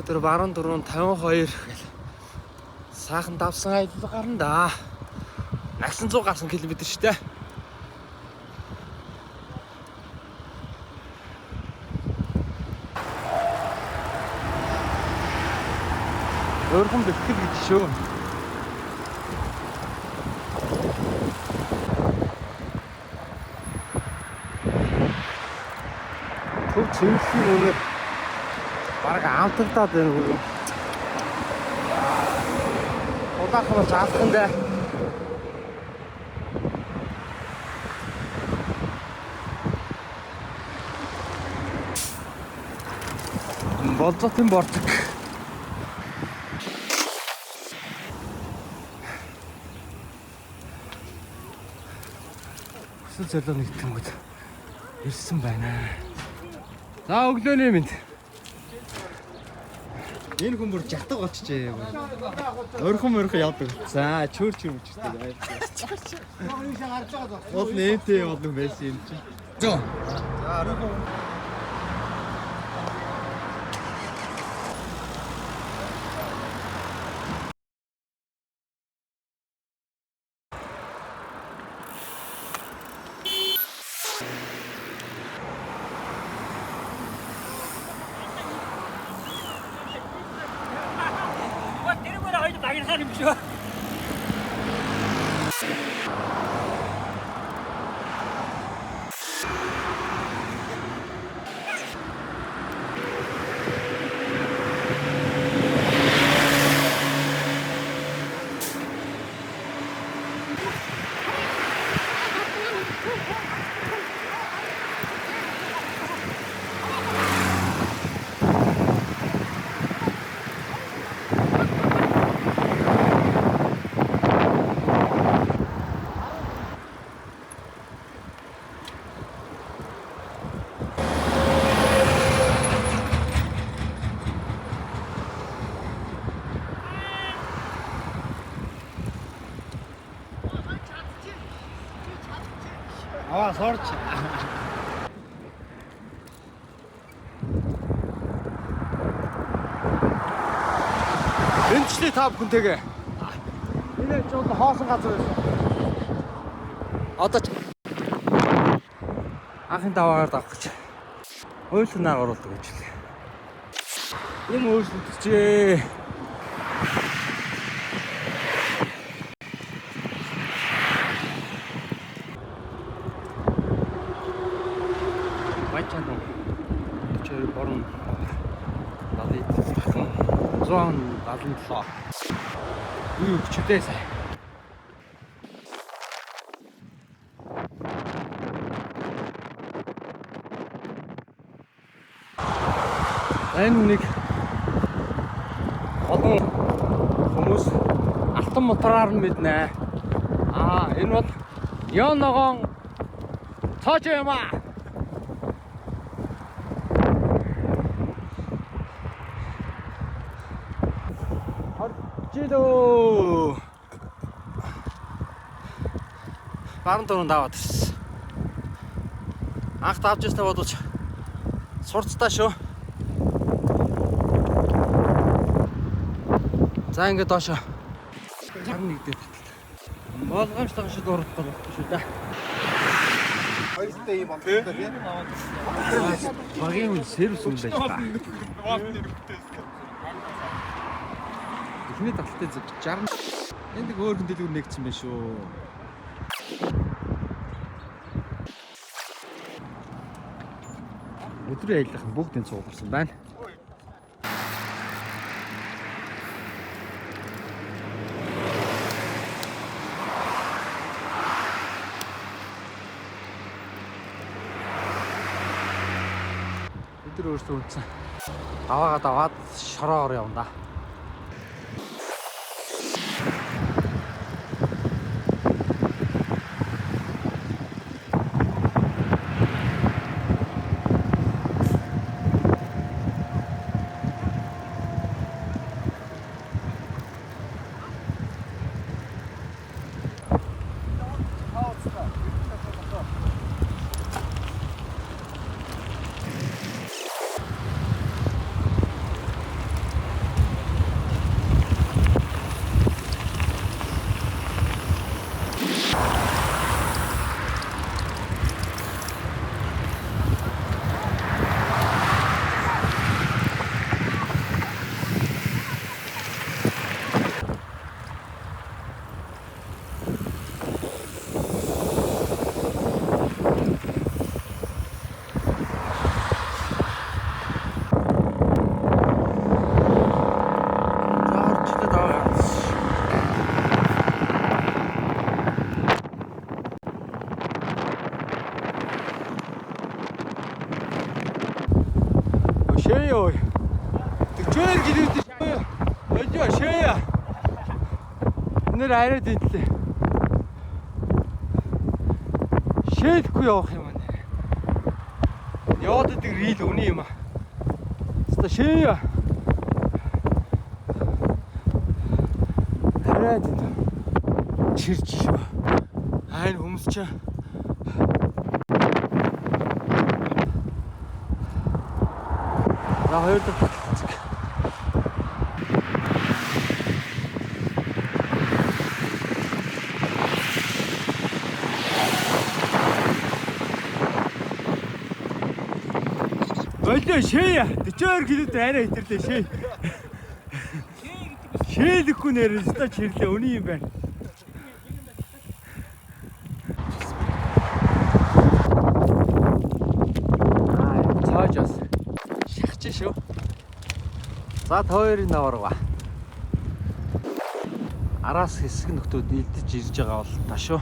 Тэр баруун дөрөв 52 гэл. Саахан давсан аялал гарна да. Агсан 100 гарсан километр шүү дээ. Өөрхөн бэлтгэл гэж шүү. Төв цэвэрлэхийн өнөр бараг амтагдаад байна үү. Удаахан бол заалхан дээ. Болзотын борцог. Хүсэл золио нэгтгэнгүүд ирсэн байна. За өглөөний минь. Энэ хүн бүр жахдаг очжээ. Өрхөн явдаг. За чөөрч үчтэй. Ол нээтэй болон байсан юм чи. Зөө. Аваа сорч. Энэчлээ та бүхэнтэйгээ. Энэ ч одоо хоосон газар байсан. Одоо анхын даваагаар давах гэж. Ойлснаар оруулдаг гэж лээ. Юм өөрчлөгдөжээ. Бачаан 42 борон 177. Юу чүтээ сая. Энэ хүнийг олон хүмүүс алтан мотороор нь мэднэ. Энэ бол Ёногон цааш юм аа. Чидо. Баруун дөрөв даваад ирсэн. Анх давж ирсэн бодвол сурцтай шүү. За ингээд доошо. 11 дээр батлаа. Болгоомжтой шиг урах болохгүй шүү дээ. Хоёртой юм байна тийм. Багийн үн сервис юм байж та. Эхний таталтай 60. Энд нэг өөр хүн дэлгүүр нэгдсэн байх шүү. Өдрийн аяллах бүгдийн цугларсан байна. Өдөр өөртөө үлдсэн. Аваагаа даваад шороогоор явна да. Шеё. 42 км. Өлөө шеё. Нэр арай дэдлээ. Шеэхгүй явах юм аа. Яваад идэг рил өний юм аа. Ста шеё. Арай дэд. Чирч шүү. Айн хүмүүс ч на хоёр дахь Өлөө шээ 42 км арай хэтэрлээ шээ. Шээлэхгүй нэрээс та чирлээ өний юм байна. Цаажаас шахаж шүү. За тойрын наварга. Араас хэсэг нөхдүүд нийлдэж ирж байгаа бол та шүү.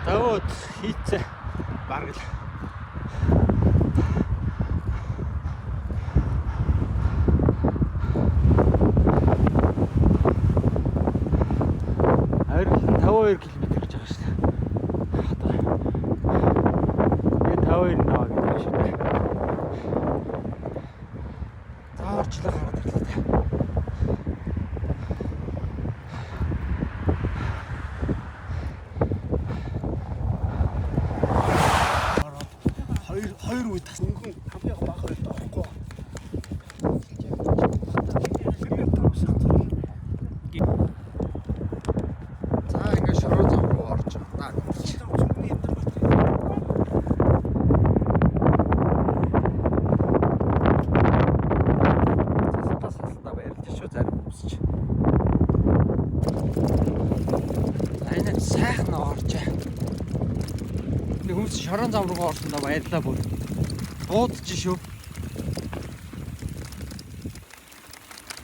Тавууд хийцээ бараг л харин 52 км гэж байгаа шүү дээ. Одоо энэ 52 наваа гэдэг шүү дээ. За орчлоо гараад ирлээ. Хоёр үе тас өнгөн хамгийн бага хоёр таахгүй. За ингээд шороо зам руу орж байгаа. Засалтаа баярлалаа шүү зарим хүмүүсч. Айнаа сайхан орж байгаа. Нэг хүмүүс шорон зам руу орсондоо баярлалаа бүр. Буудаж шүү.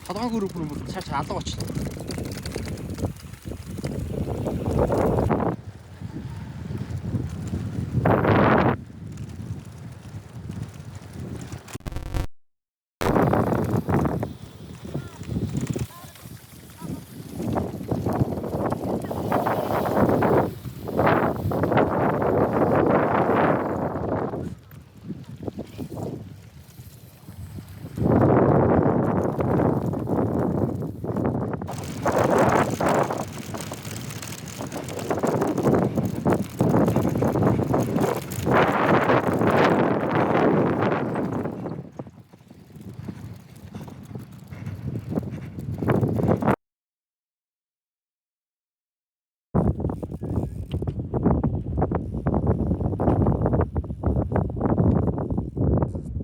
Хадгаан гүрүү бүр цааш алга очлоо.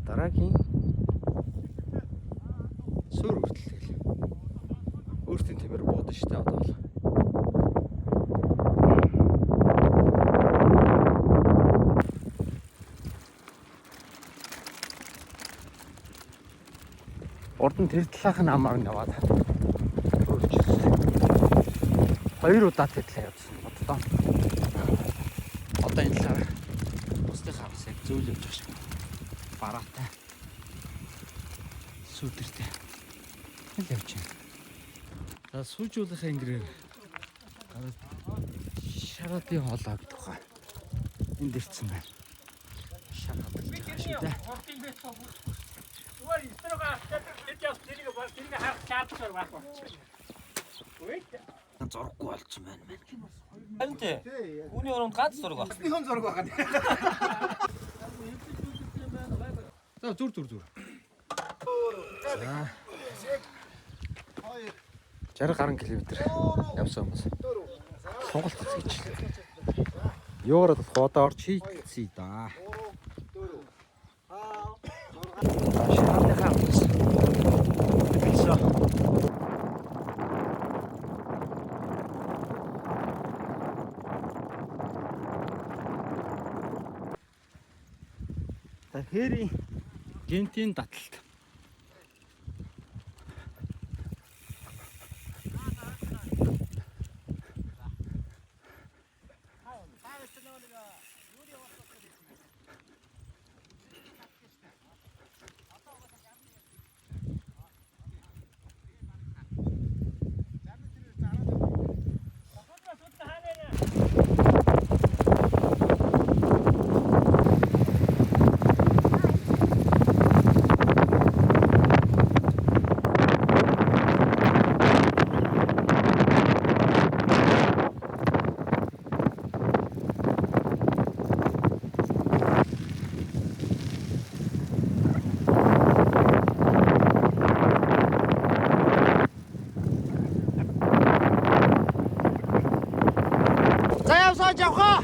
Дараагийн сүр хүртэл өөртөө тиймэр буудаж штэ одоо бол. Урд нь тэр талаах нь амаар наваад хоёр удаа тэр талаа явуулсан бодлоо. Одоо энэ талаар бусдын хараас яг зөөл явж байгаа шиг. Бараатай сүдэртэй хэл явж байна. За сүүжүүлэх ангирээр шараатын хоолоо гэдэг хаа. Энд ирсэн байна. Шараад гэж байгаа шүү дээ. Зурггүй болчихсон байна мэн. Харин тий. Үүний өрөөнд ганц зураг байна. Хэн зураг байгаа нь. За зүр. За 60 гаруй километр явсан хүмүүс. Сонголт хийж. Юугаар бол хоодоо орж хийцээ да. Шаардлагатай хамтс. Тэгсэн. Та хэрийн гинтийн таталт. Явхаа.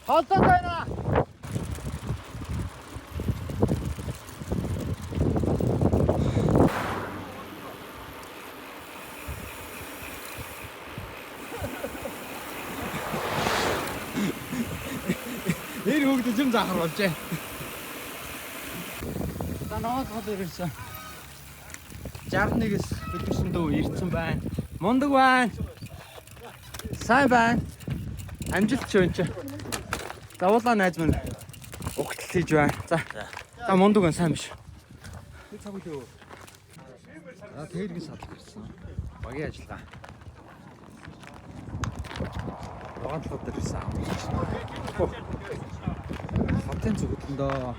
Холдоод байна. Нэр хөгдөж юм заахар болжээ. Наад хол ирсэн. 61-с хөдөлсөн дөө ирсэн байна. Мундаг байна. Сайн байна. Амжилт ч өнч. Давуулаа найз минь угтал хийж байна. За. За мундаг байна, сайн биш. Тэг цаг үлээ. Тэргийн садлах ирсэн. Багийн ажиллагаа. Багаан талууд ирсэн. Хотын зүгтөндөө.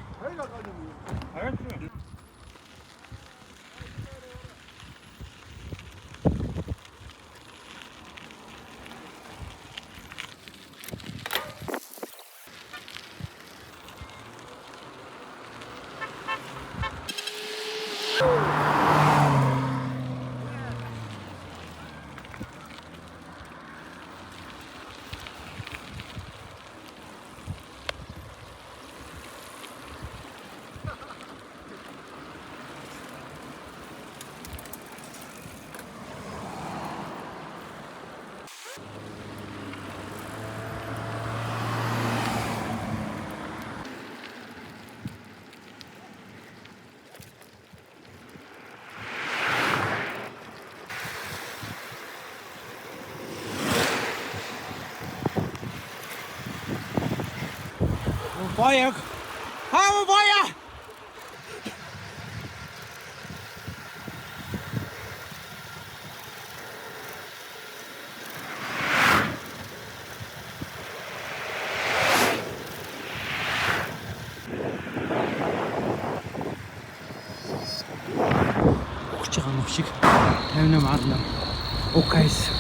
Боёг. Хаа боё. Ухаж байгаа юм шиг 58 аадна. Окейс.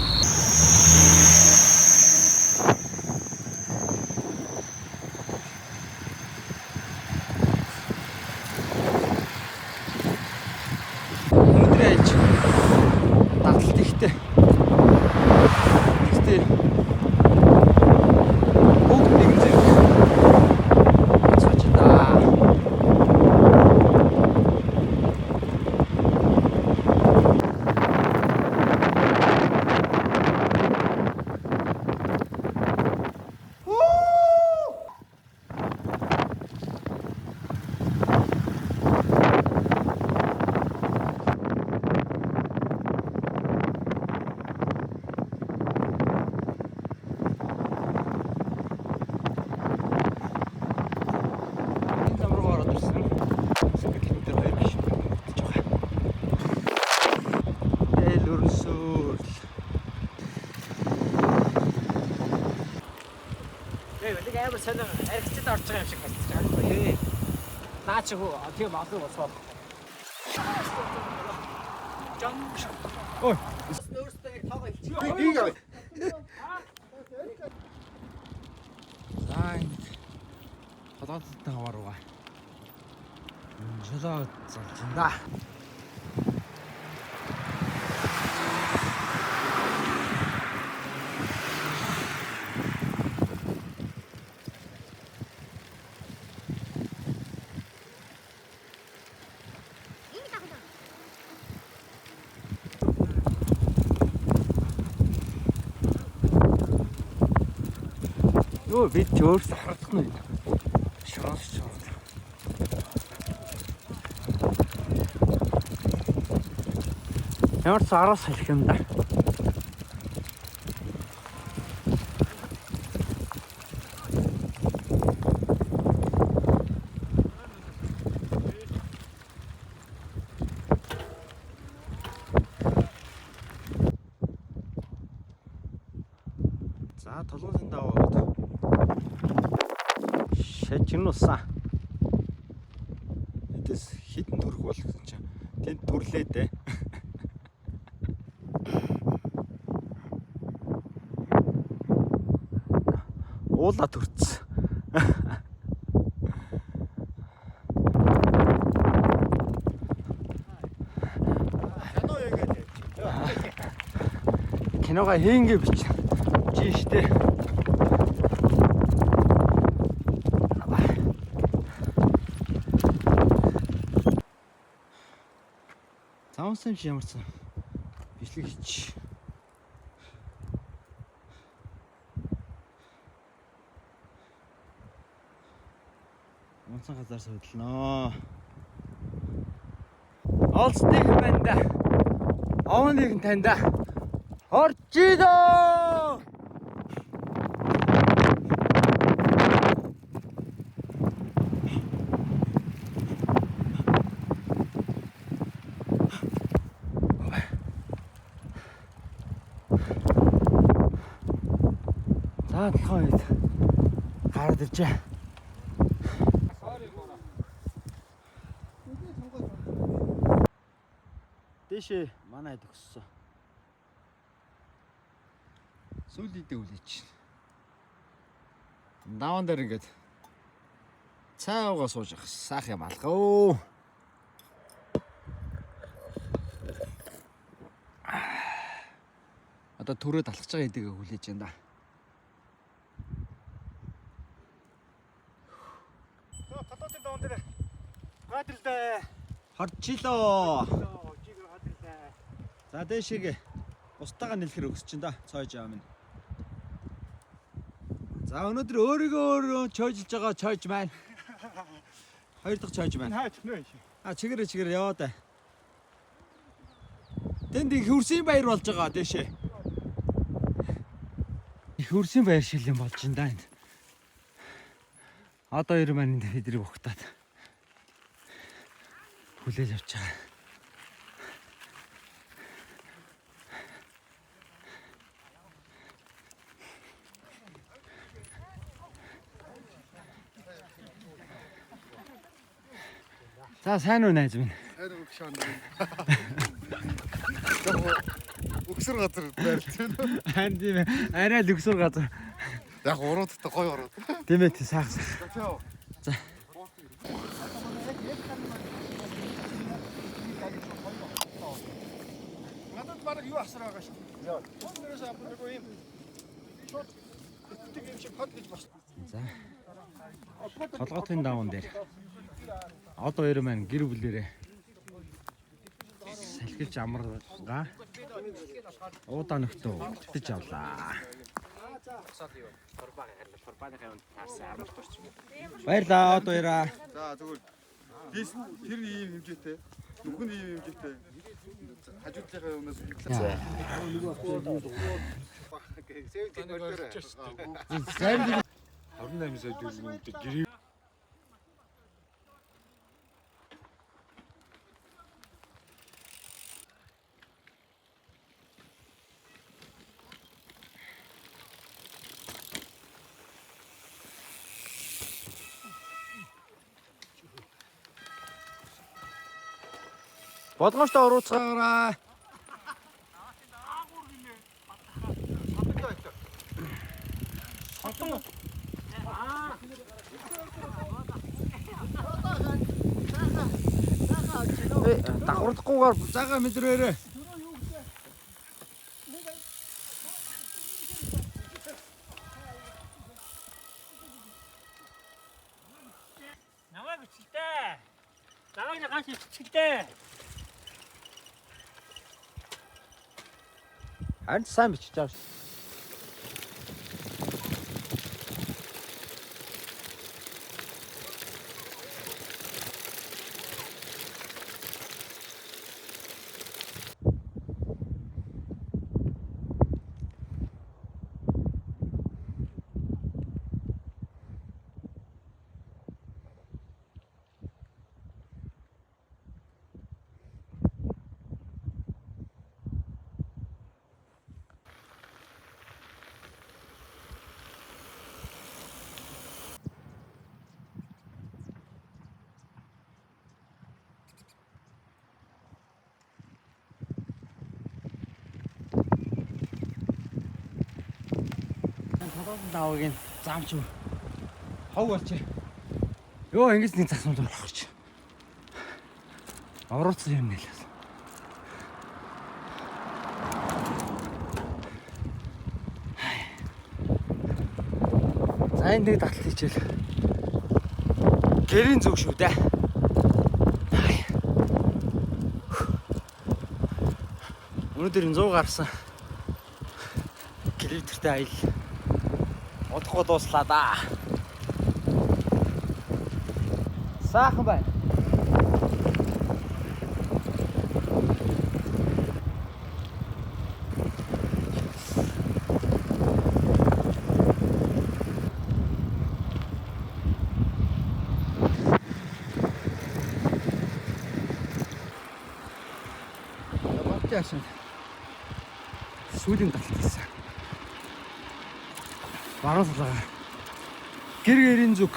Амар сонир архицд орж байгаа юм шиг байна. Наа чи хөө тийм олон болсоо. Ой. Өөртөө яг тоогоо хэлчихээ. Зайн. Хадгалтай хавар уу. Жолоо залжинда. Өө бид ч өөрсдөө хардах нь. Шоолч. Ямар ч араас хэлэх юм да. За толгойн даваад шажинуусан. Эдээс хитэн төрөх болох гэсэн чинь тэнд төрлөө дээ. Уула төрцсөн. Кинога хийнгээ бич. Жиштэй. Заавсан чи ямарсан бичлэг хийч. Онцгой газар суудлаа. Олцдыг бэнда. Овныг нь таньда. Орчидо! За тохойд гараад иржээ. Дэшээ манай төгссөн. Сүлийдээ үлээч. Даван дээр ингээд цаагаа сууж явах саах юм алгаа. Одоо төрөө талхаж байгаа хэдийгээ хүлээж байна да. Тататын даван дээр гадилдаа харчлоо. За дэшег устаага нэлэхэр өгс чинь да цойж аа минь. За өнөөдөр өөрийгөө чойжилж байгаа чойж маань. Хоёр дахь чойж маань. Чигээрээ яваа да. Тэнд их хөрсийн баяр болж байгаа дэшээ. Их хөрсийн баяр шил юм болж байна да энд. Одоо хоёр маань эдрийг ухтаад хүлээж авч байгаа. За сайн уу найз минь. Сайн уу шаан. Өгсөр газар байрлж байна. Харин тийм ээ. Арай л өгсөр газар. Яг уруудтай гоё урууд. Тийм ээ сайхан. За. Надад баг юу асар байгаа шүү. Яа. Түүнээс апрыг юм. Шууд итгэдэг юм шиг хот гэж бас. За. Толгойн даван дээр. Одоо хоёр маань гэр бүлээрээ салхилж амаргаа уудаа нөхтөө үлдэж авлаа. Баярлаа одоо яраа. За зүгээр. Бис тэр ийм хэмжээтэй. Нүхэн ийм хэмжээтэй. Хажуудлынхаа юмнаас хэлээ. Сайн 28 сая төгрөгөнд гэрээ. Болгоомжтой урууцгаараа. Дагвардахгүйгээр буцаага мэдрээрээ. Намайг бичгэлтэй. Намайг ганц бичгэлтэй. Харин сайн бичиж байгаа шүү. Ороод даваагийн заамч хов болчих. Йоо ингэж нэг засмал болох гэж. Орооцсон юм нэлээс. За энэ нэг татлт хичээл. Гэрийн зүг шүү дээ. Өнөөдөр 100 гарсан. Километртэй аялал. Удахгүй дууслаа да. Сайхан байна. Яасан. Сүүлийн талт гэсэн. Баруунлаа. Гэр-гэрийн зүг.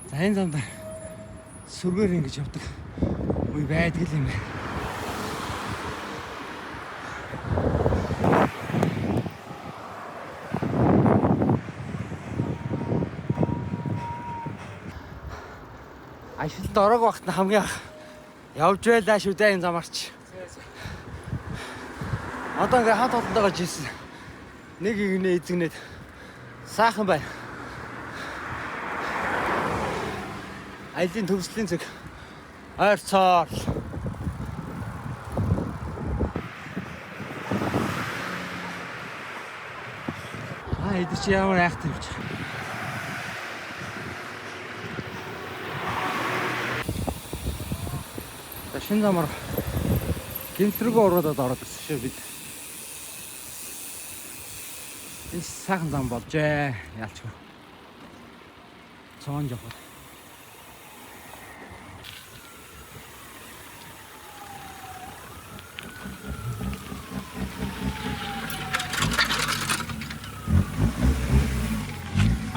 За энэ замдаа сүргээр ингэж явдаг үе байдаг юм байна. Ажилд орог багт хамгийн анх явж байлаа шүү дээ энэ замаарч. Одоо ингээ хат холтойгоо жийсэн. Нэг игнээ эзэгнээд сайхан байна. Айлын төвслийн зүг ойрцоор. Эдгээр чи ямар айхтай юм чи. Шинэ замаар гинтрэгөө ороод ороод ирсэн шүү бид. Энэ сайхан зам болжээ. Яалчгүй. Цоон явах.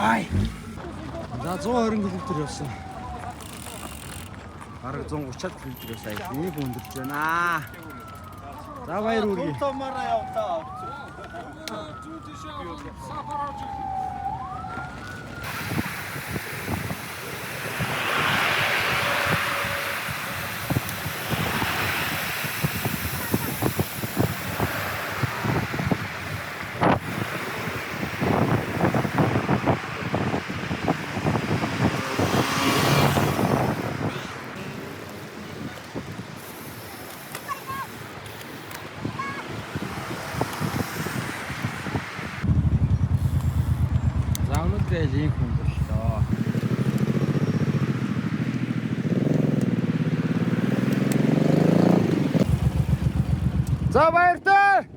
Ай. За 120 км явсан. Бараг 130 км явсан. Энийг өндөрч байна. За баяр үргээ. Томараа явтаа. Линк хөндөрлөө. За баяртай.